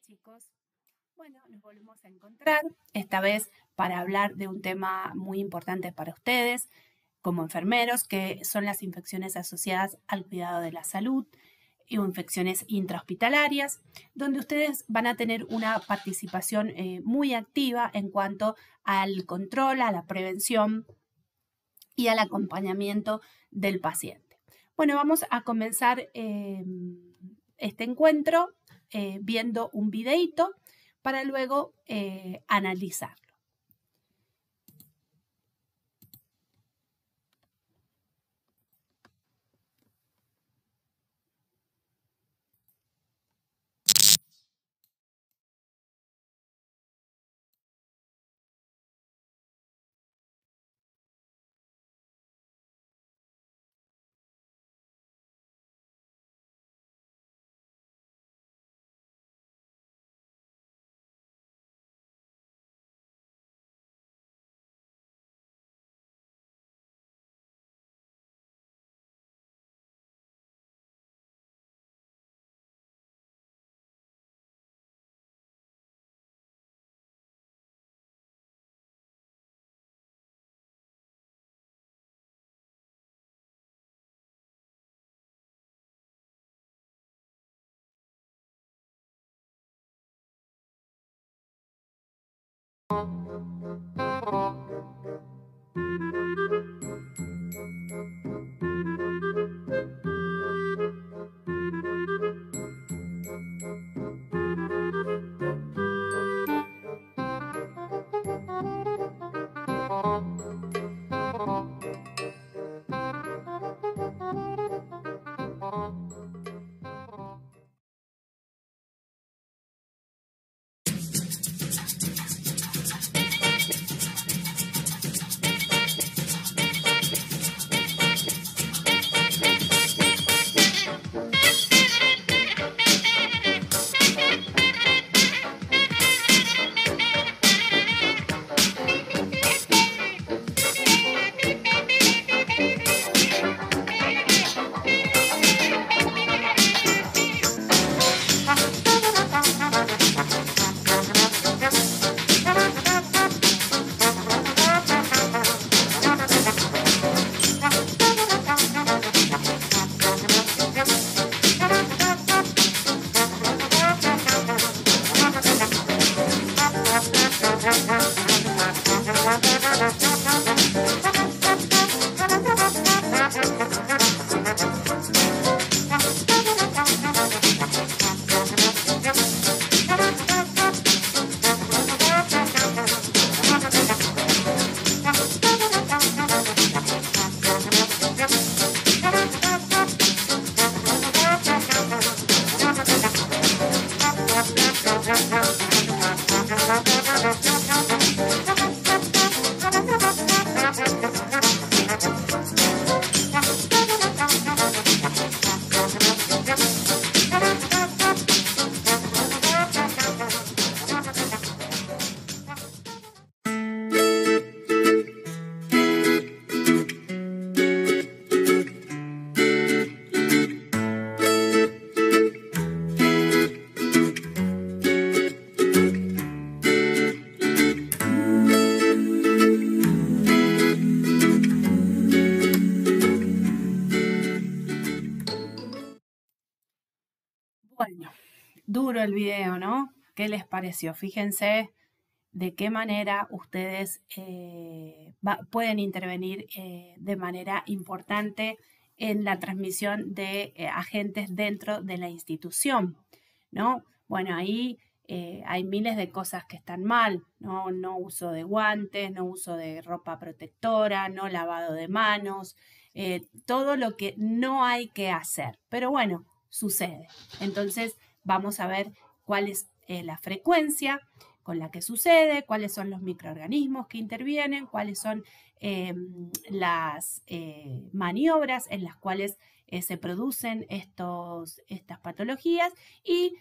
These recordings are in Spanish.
chicos, bueno, nos volvemos a encontrar, esta vez para hablar de un tema muy importante para ustedes como enfermeros, que son las infecciones asociadas al cuidado de la salud y infecciones intrahospitalarias, donde ustedes van a tener una participación muy activa en cuanto al control, a la prevención y al acompañamiento del paciente. Bueno, vamos a comenzar este encuentro viendo un videíto para luego analizarlo. Bueno, duro el video, ¿no? ¿Qué les pareció? Fíjense de qué manera ustedes pueden intervenir de manera importante en la transmisión de agentes dentro de la institución, ¿no? Bueno, ahí hay miles de cosas que están mal, ¿no? No uso de guantes, no uso de ropa protectora, no lavado de manos, todo lo que no hay que hacer. Pero bueno, sucede. Entonces vamos a ver cuál es la frecuencia con la que sucede, cuáles son los microorganismos que intervienen, cuáles son las maniobras en las cuales se producen estas patologías y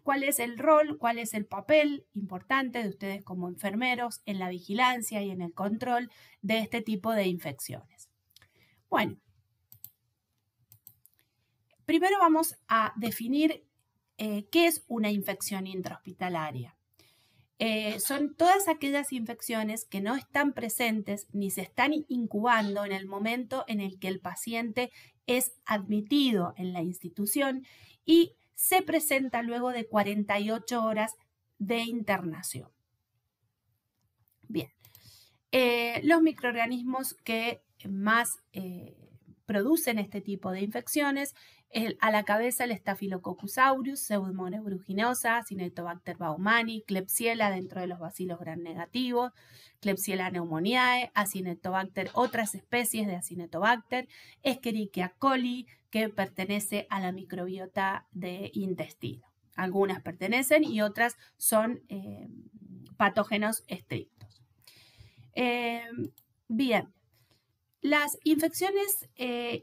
cuál es el rol, cuál es el papel importante de ustedes como enfermeros en la vigilancia y en el control de este tipo de infecciones. Bueno, primero vamos a definir ¿qué es una infección intrahospitalaria? Son todas aquellas infecciones que no están presentes ni se están incubando en el momento en el que el paciente es admitido en la institución y se presenta luego de 48 horas de internación. Bien, los microorganismos que más producen este tipo de infecciones, a la cabeza el Staphylococcus aureus, Pseudomonas aeruginosa, Acinetobacter baumannii, Klebsiella dentro de los bacilos gram negativos, Klebsiella pneumoniae, Acinetobacter, otras especies de Acinetobacter, Escherichia coli, que pertenece a la microbiota de intestino. Algunas pertenecen y otras son patógenos estrictos. Bien, las infecciones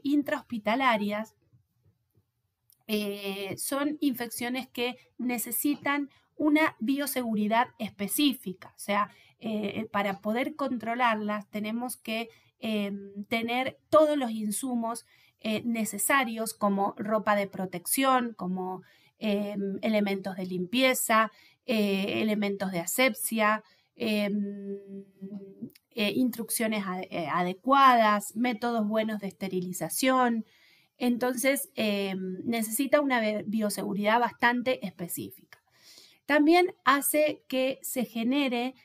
intrahospitalarias son infecciones que necesitan una bioseguridad específica, o sea, para poder controlarlas tenemos que tener todos los insumos necesarios como ropa de protección, como elementos de limpieza, elementos de asepsia, instrucciones adecuadas, métodos buenos de esterilización. Entonces, necesita una bioseguridad bastante específica. También hace que se genere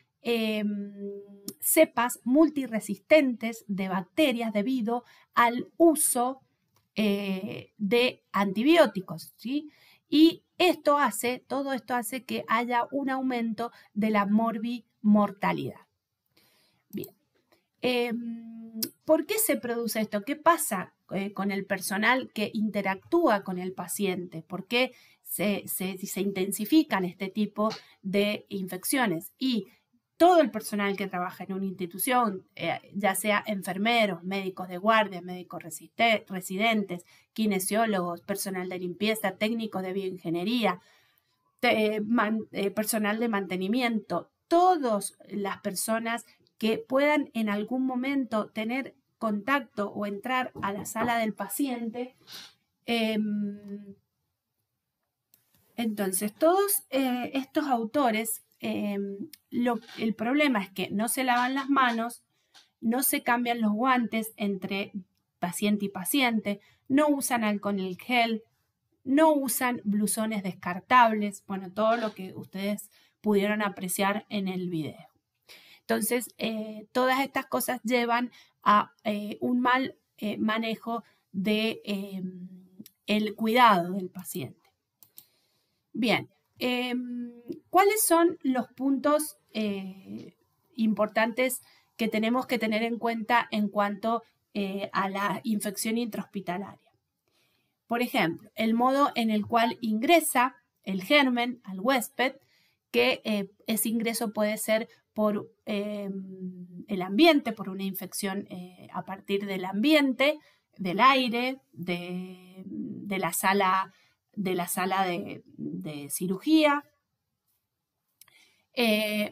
cepas multiresistentes de bacterias debido al uso de antibióticos, ¿sí? Y todo esto hace que haya un aumento de la morbimortalidad. Bien. ¿Por qué se produce esto? ¿Qué pasa con el personal que interactúa con el paciente? ¿Por qué se intensifican este tipo de infecciones? Y todo el personal que trabaja en una institución, ya sea enfermeros, médicos de guardia, médicos residentes, kinesiólogos, personal de limpieza, técnicos de bioingeniería, personal de mantenimiento, todas las personas que puedan en algún momento tener contacto o entrar a la sala del paciente. Entonces, todos estos autores, el problema es que no se lavan las manos, no se cambian los guantes entre paciente y paciente, no usan alcohol en gel, no usan blusones descartables, bueno, todo lo que ustedes pudieron apreciar en el video. Entonces, todas estas cosas llevan a un mal manejo del cuidado del paciente. Bien, ¿cuáles son los puntos importantes que tenemos que tener en cuenta en cuanto a la infección intrahospitalaria? Por ejemplo, el modo en el cual ingresa el germen al huésped, que ese ingreso puede ser por el ambiente, por una infección a partir del ambiente, del aire, de la sala de cirugía,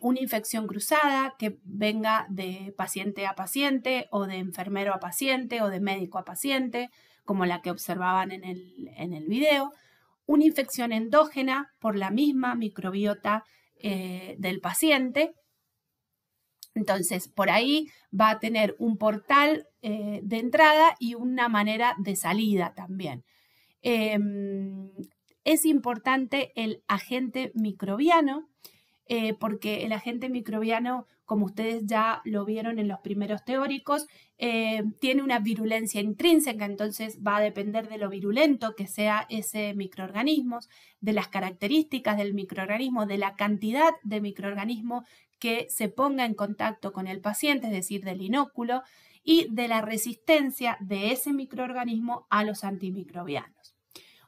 una infección cruzada que venga de paciente a paciente o de enfermero a paciente o de médico a paciente, como la que observaban en el video, una infección endógena por la misma microbiota del paciente. Entonces, por ahí va a tener un portal de entrada y una manera de salida también. Es importante el agente microbiano, porque el agente microbiano, como ustedes ya lo vieron en los primeros teóricos, tiene una virulencia intrínseca, entonces va a depender de lo virulento que sea ese microorganismo, de las características del microorganismo, de la cantidad de microorganismo que se ponga en contacto con el paciente, es decir, del inóculo, y de la resistencia de ese microorganismo a los antimicrobianos.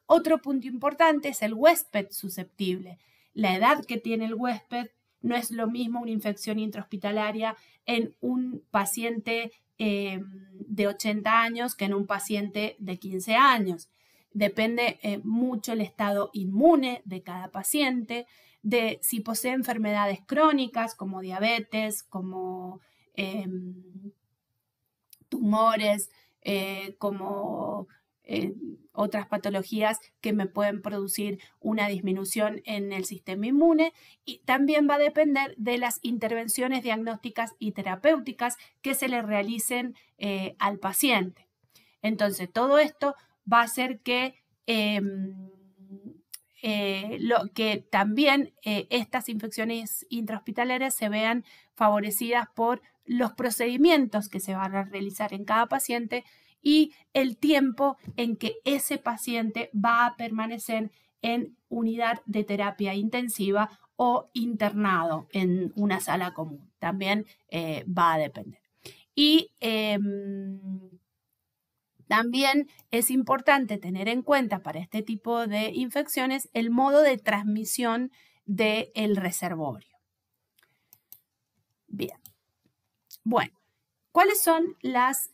Otro punto importante es el huésped susceptible. La edad que tiene el huésped no es lo mismo una infección intrahospitalaria en un paciente de 80 años que en un paciente de 15 años. Depende mucho el estado inmune de cada paciente, de si posee enfermedades crónicas como diabetes, como tumores, como otras patologías que me pueden producir una disminución en el sistema inmune, y también va a depender de las intervenciones diagnósticas y terapéuticas que se le realicen al paciente. Entonces, todo esto va a hacer que también estas infecciones intrahospitalarias se vean favorecidas por los procedimientos que se van a realizar en cada paciente y el tiempo en que ese paciente va a permanecer en unidad de terapia intensiva o internado en una sala común. También va a depender. Y también es importante tener en cuenta para este tipo de infecciones el modo de transmisión del reservorio. Bien. Bueno, ¿cuáles son las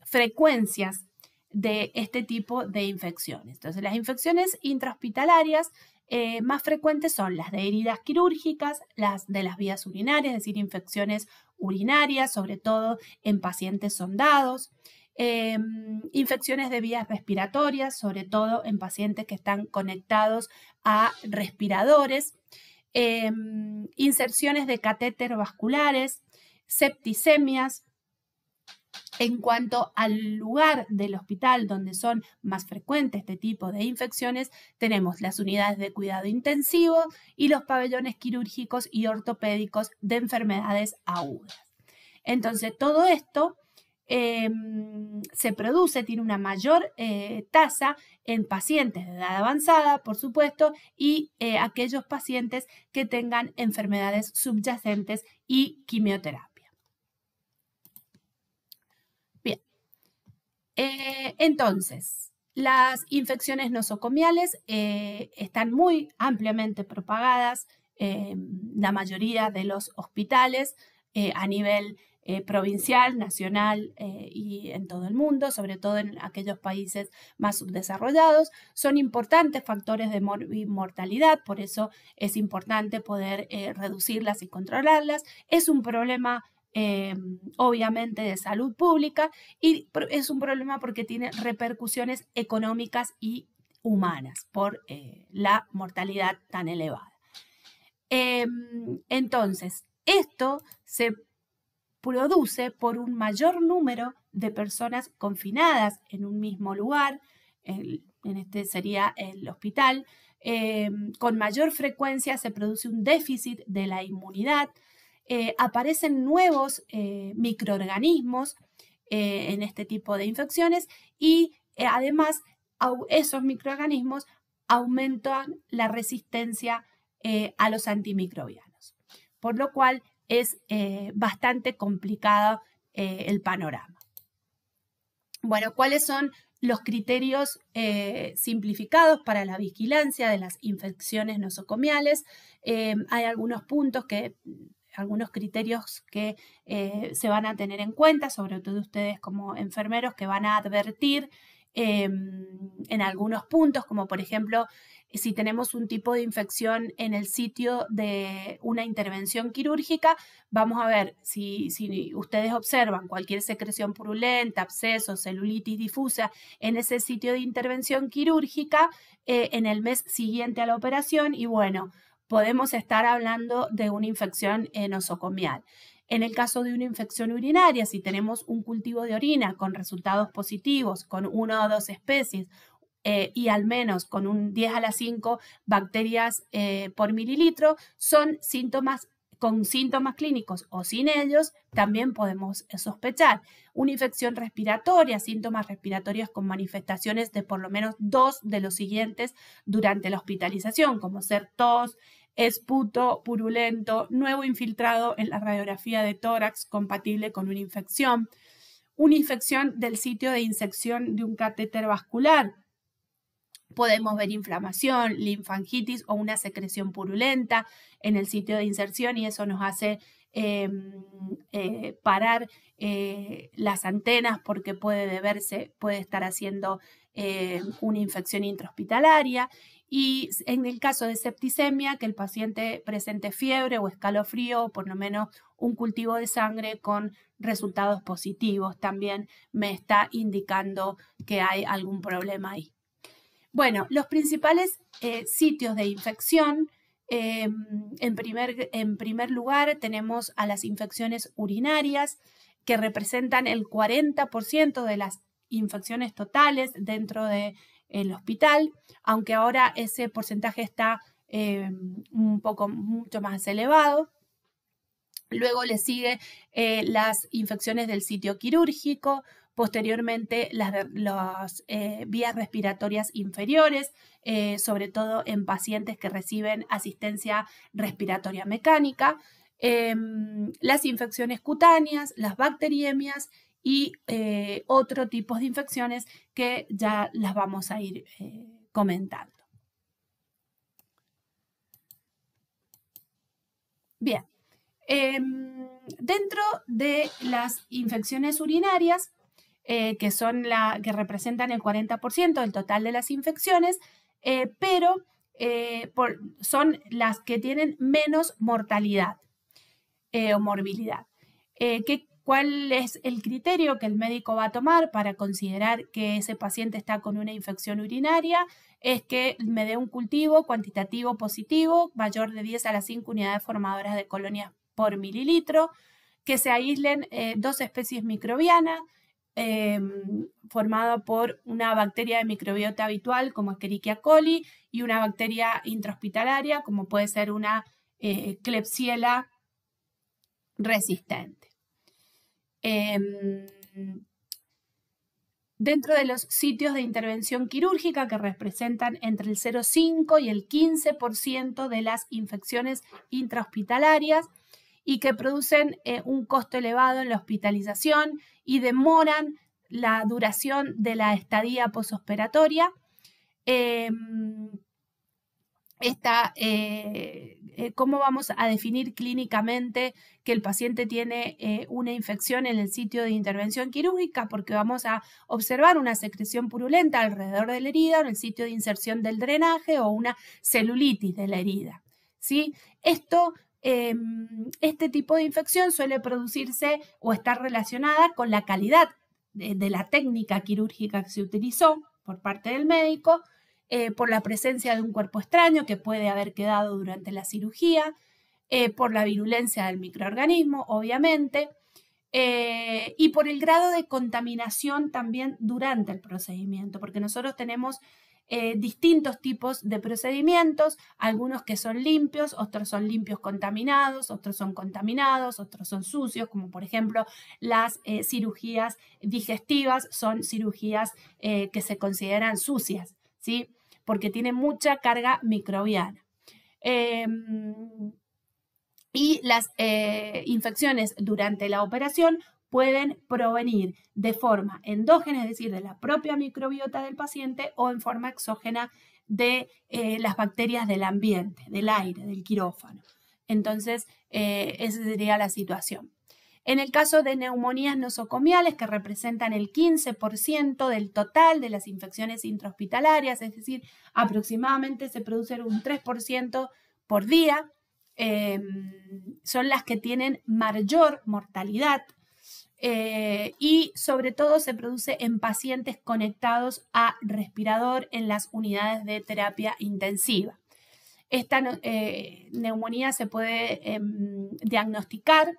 frecuencias de este tipo de infecciones? Entonces, las infecciones intrahospitalarias más frecuentes son las de heridas quirúrgicas, las de las vías urinarias, es decir, infecciones urinarias, sobre todo en pacientes sondados. Infecciones de vías respiratorias, sobre todo en pacientes que están conectados a respiradores, inserciones de catéter vasculares, septicemias. En cuanto al lugar del hospital donde son más frecuentes este tipo de infecciones, tenemos las unidades de cuidado intensivo y los pabellones quirúrgicos y ortopédicos de enfermedades agudas. Entonces, todo esto se produce, tiene una mayor tasa en pacientes de edad avanzada, por supuesto, y aquellos pacientes que tengan enfermedades subyacentes y quimioterapia. Bien, entonces, las infecciones nosocomiales están muy ampliamente propagadas en la mayoría de los hospitales a nivel provincial, nacional y en todo el mundo, sobre todo en aquellos países más subdesarrollados. Son importantes factores de mortalidad, por eso es importante poder reducirlas y controlarlas. Es un problema obviamente de salud pública y es un problema porque tiene repercusiones económicas y humanas por la mortalidad tan elevada. Entonces, esto se produce por un mayor número de personas confinadas en un mismo lugar, en este sería el hospital. Con mayor frecuencia se produce un déficit de la inmunidad, aparecen nuevos microorganismos en este tipo de infecciones y además esos microorganismos aumentan la resistencia a los antimicrobianos, por lo cual es bastante complicado el panorama. Bueno, ¿cuáles son los criterios simplificados para la vigilancia de las infecciones nosocomiales? Hay algunos puntos algunos criterios que se van a tener en cuenta, sobre todo ustedes como enfermeros que van a advertir en algunos puntos, como por ejemplo, si tenemos un tipo de infección en el sitio de una intervención quirúrgica, vamos a ver si ustedes observan cualquier secreción purulenta, absceso, celulitis difusa en ese sitio de intervención quirúrgica en el mes siguiente a la operación, y bueno, podemos estar hablando de una infección nosocomial. En el caso de una infección urinaria, si tenemos un cultivo de orina con resultados positivos, con 1 o 2 especies, y al menos con un 10 a la 5 bacterias por mililitro, son síntomas con síntomas clínicos o sin ellos, también podemos sospechar. Una infección respiratoria, síntomas respiratorios con manifestaciones de por lo menos 2 de los siguientes durante la hospitalización, como ser tos, esputo purulento, nuevo infiltrado en la radiografía de tórax compatible con una infección del sitio de inserción de un catéter vascular. Podemos ver inflamación, linfangitis o una secreción purulenta en el sitio de inserción y eso nos hace parar las antenas porque puede estar haciendo una infección intrahospitalaria. Y en el caso de septicemia, que el paciente presente fiebre o escalofrío, o por lo menos un cultivo de sangre con resultados positivos, también me está indicando que hay algún problema ahí. Bueno, los principales sitios de infección, en primer lugar tenemos a las infecciones urinarias, que representan el 40% de las infecciones totales dentro del hospital, aunque ahora ese porcentaje está mucho más elevado. Luego le sigue las infecciones del sitio quirúrgico, posteriormente las vías respiratorias inferiores, sobre todo en pacientes que reciben asistencia respiratoria mecánica, las infecciones cutáneas, las bacteriemias y otro tipo de infecciones que ya las vamos a ir comentando. Bien. Dentro de las infecciones urinarias, que representan el 40% del total de las infecciones, pero son las que tienen menos mortalidad o morbilidad. ¿Cuál es el criterio que el médico va a tomar para considerar que ese paciente está con una infección urinaria? Es que me dé un cultivo cuantitativo positivo mayor de 10 a las 5 unidades formadoras de colonias por mililitro, que se aíslen 2 especies microbianas formada por una bacteria de microbiota habitual como Escherichia coli y una bacteria intrahospitalaria como puede ser una Klebsiella resistente. Dentro de los sitios de intervención quirúrgica, que representan entre el 0,5 y el 15% de las infecciones intrahospitalarias y que producen un costo elevado en la hospitalización y demoran la duración de la estadía posoperatoria, ¿cómo vamos a definir clínicamente que el paciente tiene una infección en el sitio de intervención quirúrgica? Porque vamos a observar una secreción purulenta alrededor de la herida, en el sitio de inserción del drenaje o una celulitis de la herida, ¿sí? Este tipo de infección suele producirse o estar relacionada con la calidad de la técnica quirúrgica que se utilizó por parte del médico, por la presencia de un cuerpo extraño que puede haber quedado durante la cirugía, por la virulencia del microorganismo, obviamente, y por el grado de contaminación también durante el procedimiento, porque nosotros tenemos distintos tipos de procedimientos, algunos que son limpios, otros son limpios contaminados, otros son contaminados, otros son sucios, como por ejemplo las cirugías digestivas son cirugías que se consideran sucias, ¿sí? Porque tienen mucha carga microbiana. Y las infecciones durante la operación pueden provenir de forma endógena, es decir, de la propia microbiota del paciente, o en forma exógena de las bacterias del ambiente, del aire, del quirófano. Entonces, esa sería la situación. En el caso de neumonías nosocomiales, que representan el 15% del total de las infecciones intrahospitalarias, es decir, aproximadamente se produce un 3% por día, son las que tienen mayor mortalidad y sobre todo se produce en pacientes conectados a respirador en las unidades de terapia intensiva. Esta neumonía se puede diagnosticar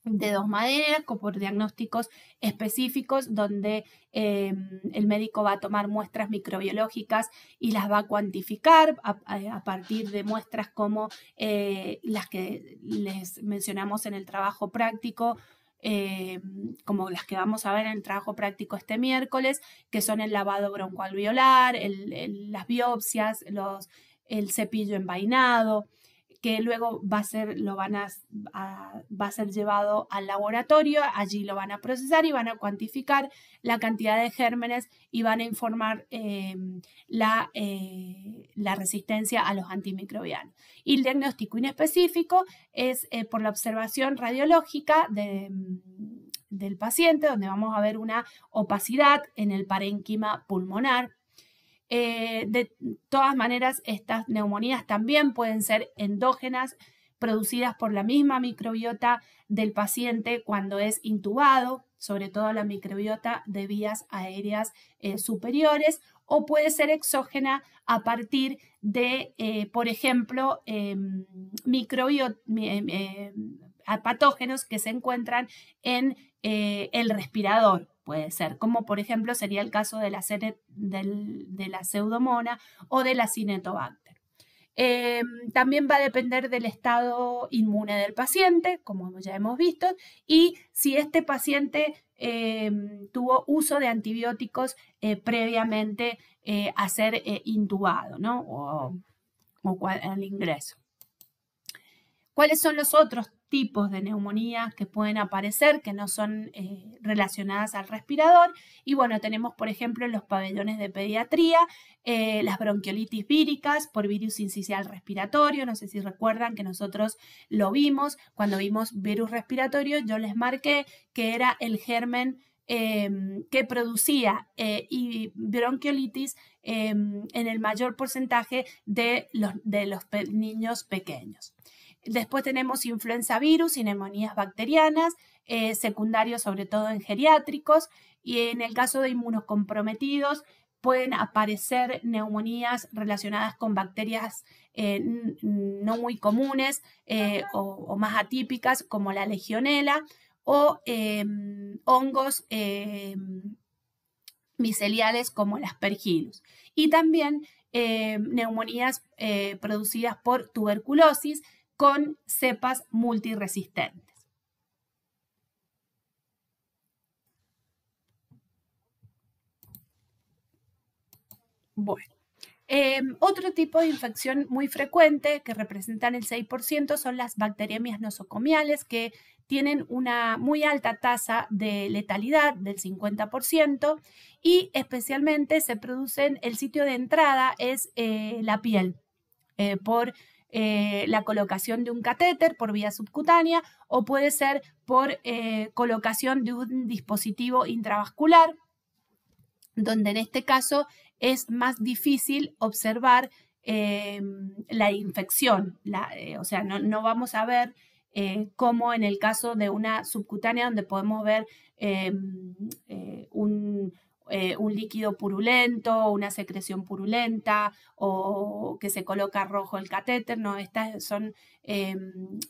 de dos maneras, como por diagnósticos específicos, donde el médico va a tomar muestras microbiológicas y las va a cuantificar a partir de muestras como las que les mencionamos en el trabajo práctico, como las que vamos a ver en el trabajo práctico este miércoles, que son el lavado broncoalveolar, las biopsias, el cepillo envainado, que luego va a ser llevado al laboratorio, allí lo van a procesar y van a cuantificar la cantidad de gérmenes y van a informar la resistencia a los antimicrobianos. Y el diagnóstico inespecífico es por la observación radiológica del paciente, donde vamos a ver una opacidad en el parénquima pulmonar, De todas maneras, estas neumonías también pueden ser endógenas, producidas por la misma microbiota del paciente cuando es intubado, sobre todo la microbiota de vías aéreas superiores, o puede ser exógena a partir de, por ejemplo, patógenos que se encuentran en el respirador. Puede ser, como por ejemplo sería el caso de la Pseudomonas o de la Cinetobacter. También va a depender del estado inmune del paciente, como ya hemos visto, y si este paciente tuvo uso de antibióticos previamente a ser intubado, ¿no? o al ingreso. ¿Cuáles son los otros tipos de neumonías que pueden aparecer que no son relacionadas al respirador? Y bueno, tenemos por ejemplo en los pabellones de pediatría, las bronquiolitis víricas por virus sincicial respiratorio. No sé si recuerdan que nosotros lo vimos, cuando vimos virus respiratorio yo les marqué que era el germen que producía bronquiolitis en el mayor porcentaje de los niños pequeños. Después tenemos influenza virus y neumonías bacterianas, secundarios sobre todo en geriátricos, y en el caso de inmunocomprometidos pueden aparecer neumonías relacionadas con bacterias no muy comunes o más atípicas como la legionela o hongos miceliales como el Aspergillus. Y también neumonías producidas por tuberculosis con cepas multiresistentes. Bueno, otro tipo de infección muy frecuente que representan el 6% son las bacteriemias nosocomiales, que tienen una muy alta tasa de letalidad del 50% y especialmente se producen, el sitio de entrada es la piel, por la colocación de un catéter por vía subcutánea o puede ser por colocación de un dispositivo intravascular, donde en este caso es más difícil observar la infección, o sea, no vamos a ver como en el caso de una subcutánea donde podemos ver un líquido purulento, una secreción purulenta o que se coloca rojo el catéter. No, estas son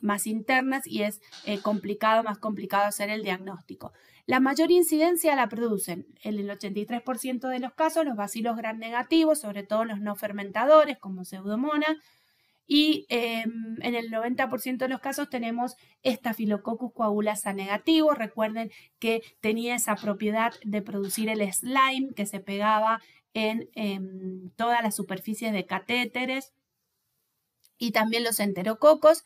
más internas y es más complicado hacer el diagnóstico. La mayor incidencia la producen en el 83% de los casos los bacilos gram negativos, sobre todo los no fermentadores como Pseudomonas, y en el 90% de los casos tenemos Staphylococcus coagulasa negativo. Recuerden que tenía esa propiedad de producir el slime que se pegaba en todas las superficies de catéteres, y también los enterococos.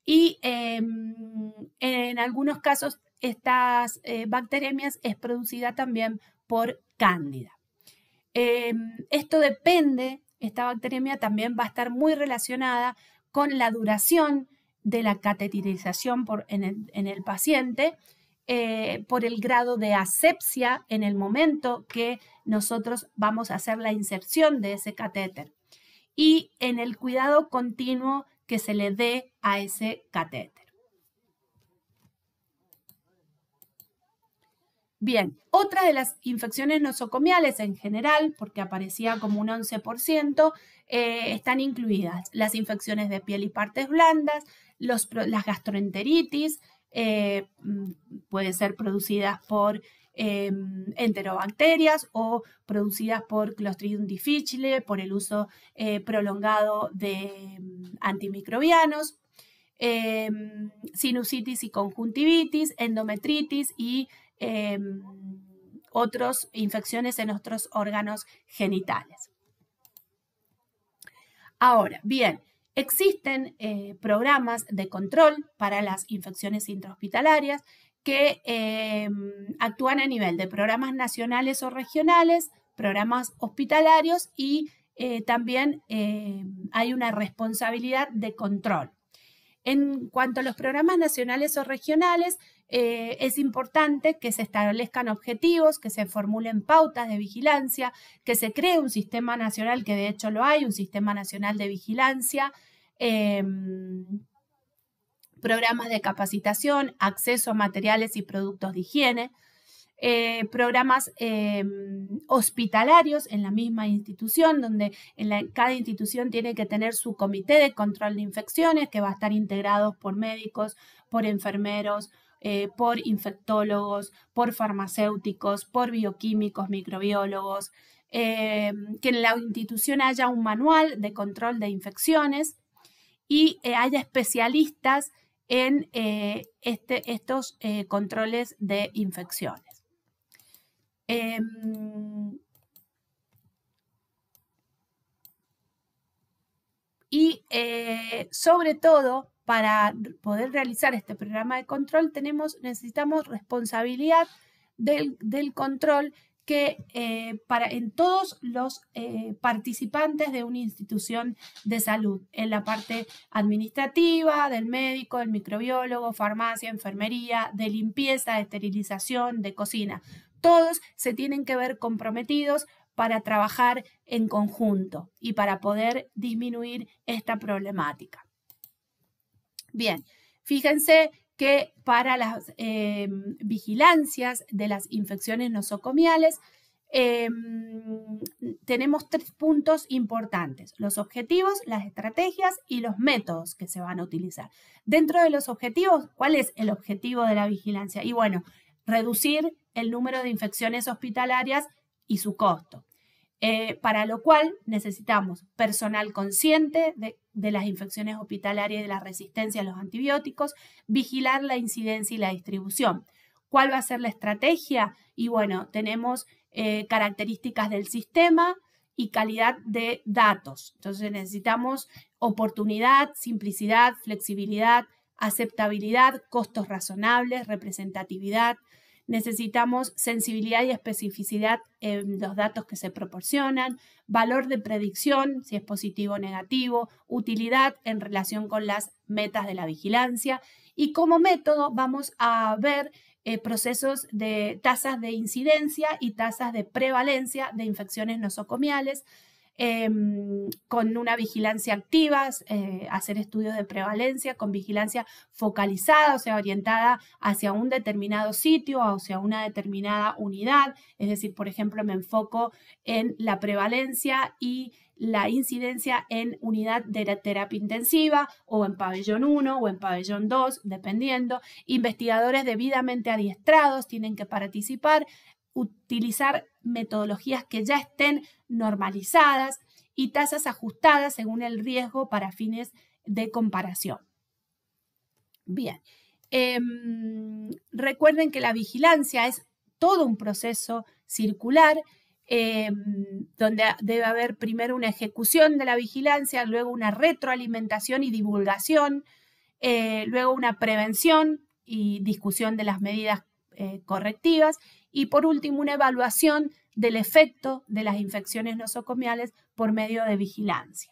Y en algunos casos estas bacteriemias es producida también por cándida. Esto depende. Esta bacteriemia también va a estar muy relacionada con la duración de la cateterización en el paciente, por el grado de asepsia en el momento que nosotros vamos a hacer la inserción de ese catéter y en el cuidado continuo que se le dé a ese catéter. Bien, otra de las infecciones nosocomiales en general, porque aparecía como un 11%, están incluidas las infecciones de piel y partes blandas, las gastroenteritis, puede ser producidas por enterobacterias o producidas por Clostridium difficile, por el uso prolongado de antimicrobianos, sinusitis y conjuntivitis, endometritis y otras infecciones en otros órganos genitales. Ahora, bien, existen programas de control para las infecciones intrahospitalarias que actúan a nivel de programas nacionales o regionales, programas hospitalarios y también hay una responsabilidad de control. En cuanto a los programas nacionales o regionales, es importante que se establezcan objetivos, que se formulen pautas de vigilancia, que se cree un sistema nacional, que de hecho lo hay, un sistema nacional de vigilancia, programas de capacitación, acceso a materiales y productos de higiene, programas hospitalarios en la misma institución, donde cada institución tiene que tener su comité de control de infecciones, que va a estar integrado por médicos, por enfermeros, por infectólogos, por farmacéuticos, por bioquímicos, microbiólogos, que en la institución haya un manual de control de infecciones y haya especialistas en estos controles de infecciones. Sobre todo, para poder realizar este programa de control, necesitamos responsabilidad del control que en todos los participantes de una institución de salud, en la parte administrativa, del médico, del microbiólogo, farmacia, enfermería, de limpieza, de esterilización, de cocina. Todos se tienen que ver comprometidos para trabajar en conjunto y para poder disminuir esta problemática. Bien, fíjense que para las vigilancias de las infecciones nosocomiales tenemos 3 puntos importantes: los objetivos, las estrategias y los métodos que se van a utilizar. Dentro de los objetivos, ¿cuál es el objetivo de la vigilancia? Y bueno, reducir el número de infecciones hospitalarias y su costo. Para lo cual necesitamos personal consciente de las infecciones hospitalarias y de la resistencia a los antibióticos, vigilar la incidencia y la distribución. ¿Cuál va a ser la estrategia? Y bueno, tenemos características del sistema y calidad de datos. Entonces necesitamos oportunidad, simplicidad, flexibilidad, aceptabilidad, costos razonables, representatividad. Necesitamos sensibilidad y especificidad en los datos que se proporcionan, valor de predicción, si es positivo o negativo, utilidad en relación con las metas de la vigilancia. Y como método vamos a ver procesos de tasas de incidencia y tasas de prevalencia de infecciones nosocomiales, con una vigilancia activa, hacer estudios de prevalencia con vigilancia focalizada, o sea, orientada hacia un determinado sitio, hacia una determinada unidad. Es decir, por ejemplo, me enfoco en la prevalencia y la incidencia en unidad de terapia intensiva, o en pabellón 1 o en pabellón 2, dependiendo. Investigadores debidamente adiestrados tienen que participar, utilizar metodologías que ya estén normalizadas y tasas ajustadas según el riesgo para fines de comparación. Bien, recuerden que la vigilancia es todo un proceso circular, donde debe haber primero una ejecución de la vigilancia, luego una retroalimentación y divulgación, luego una prevención y discusión de las medidas correctivas, y por último una evaluación del efecto de las infecciones nosocomiales por medio de vigilancia.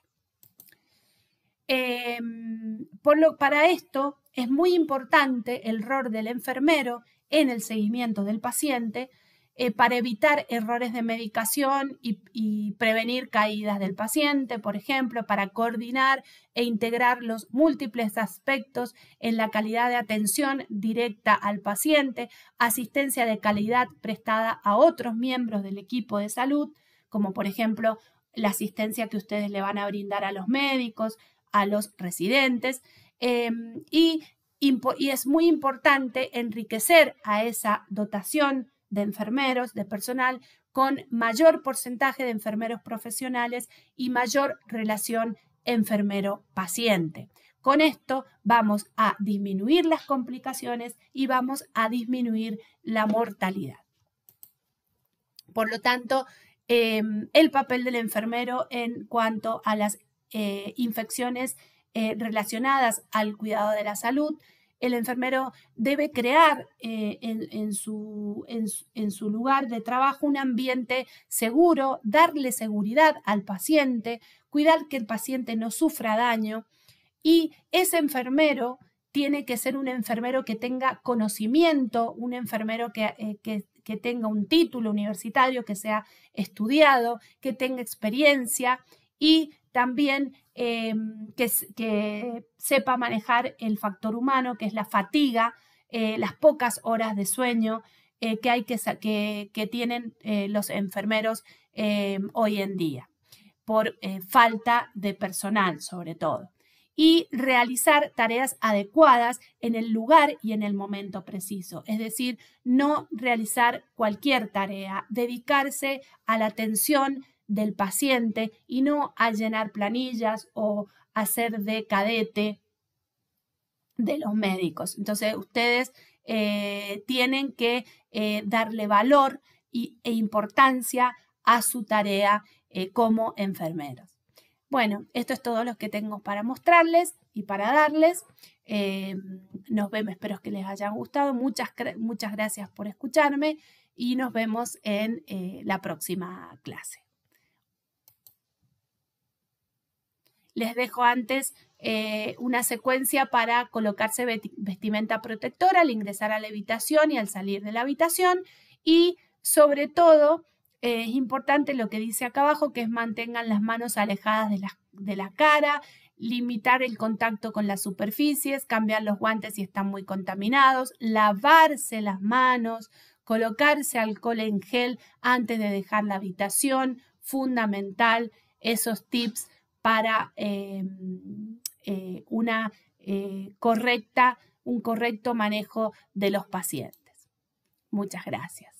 Para esto es muy importante el rol del enfermero en el seguimiento del paciente, para evitar errores de medicación y prevenir caídas del paciente, por ejemplo, para coordinar e integrar los múltiples aspectos en la calidad de atención directa al paciente, asistencia de calidad prestada a otros miembros del equipo de salud, como por ejemplo la asistencia que ustedes le van a brindar a los médicos, a los residentes, y es muy importante enriquecer a esa dotación de enfermeros, de personal, con mayor porcentaje de enfermeros profesionales y mayor relación enfermero-paciente. Con esto vamos a disminuir las complicaciones y vamos a disminuir la mortalidad. Por lo tanto, el papel del enfermero en cuanto a las infecciones relacionadas al cuidado de la salud: el enfermero debe crear en su lugar de trabajo un ambiente seguro, darle seguridad al paciente, cuidar que el paciente no sufra daño, y ese enfermero tiene que ser un enfermero que tenga conocimiento, un enfermero que tenga un título universitario, que sea estudiado, que tenga experiencia y también que sepa manejar el factor humano, que es la fatiga, las pocas horas de sueño que tienen los enfermeros hoy en día, por falta de personal sobre todo. Y realizar tareas adecuadas en el lugar y en el momento preciso. Es decir, no realizar cualquier tarea, dedicarse a la atención del paciente y no a llenar planillas o hacer de cadete de los médicos. Entonces, ustedes tienen que darle valor e importancia a su tarea como enfermeros. Bueno, esto es todo lo que tengo para mostrarles y para darles. Nos vemos, espero que les haya gustado. Muchas gracias por escucharme y nos vemos en la próxima clase. Les dejo antes una secuencia para colocarse vestimenta protectora al ingresar a la habitación y al salir de la habitación. Y sobre todo, es importante lo que dice acá abajo, que es mantengan las manos alejadas de la cara, limitar el contacto con las superficies, cambiar los guantes si están muy contaminados, lavarse las manos, colocarse alcohol en gel antes de dejar la habitación, fundamental esos tips para un correcto manejo de los pacientes. Muchas gracias.